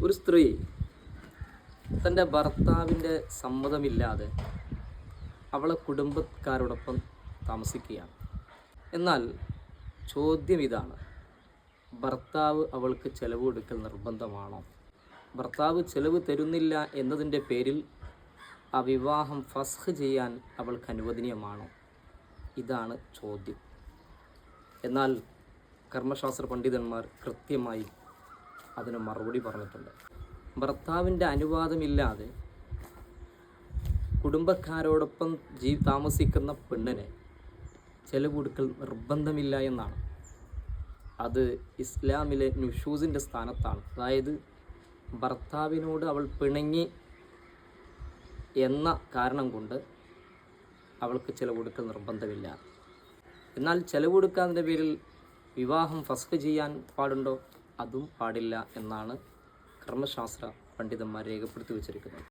ഒരു സ്ത്രീ തൻ്റെ ഭർത്താവിൻ്റെ സമ്മതമില്ലാതെ അവളെ കുടുംബക്കാരോടൊപ്പം താമസിക്കുകയാണ്. എന്നാൽ ചോദ്യം ഇതാണ്, ഭർത്താവ് അവൾക്ക് ചെലവ് കൊടുക്കൽ നിർബന്ധമാണോ? ഭർത്താവ് ചെലവ് തരുന്നില്ല എന്നതിൻ്റെ പേരിൽ ആ വിവാഹം ഫസ്ഖ് ചെയ്യാൻ അവൾക്ക് അനുവദനീയമാണോ? ഇതാണ് ചോദ്യം. എന്നാൽ കർമ്മശാസ്ത്ര പണ്ഡിതന്മാർ കൃത്യമായി അതിന് മറുപടി പറഞ്ഞിട്ടുണ്ട്. ഭർത്താവിൻ്റെ അനുവാദമില്ലാതെ കുടുംബക്കാരോടൊപ്പം താമസിക്കുന്ന പെണ്ണിന് ചെലവ് കൊടുക്കൽ നിർബന്ധമില്ല എന്നാണ്. അത് ഇസ്ലാമിലെ നുഷൂസിൻ്റെ സ്ഥാനത്താണ്. അതായത് ഭർത്താവിനോട് അവൾ പിണങ്ങി എന്ന കാരണം കൊണ്ട് അവൾക്ക് ചെലവ് കൊടുക്കൽ നിർബന്ധമില്ല. എന്നാൽ ചെലവ് കൊടുക്കാതിൻ്റെ പേരിൽ വിവാഹം ഫസ്ഖ് ചെയ്യാൻ പാടുണ്ടോ? അതും പാടില്ല എന്നാണ് കർമ്മശാസ്ത്ര പണ്ഡിതന്മാർ രേഖപ്പെടുത്തി വച്ചിരിക്കുന്നത്.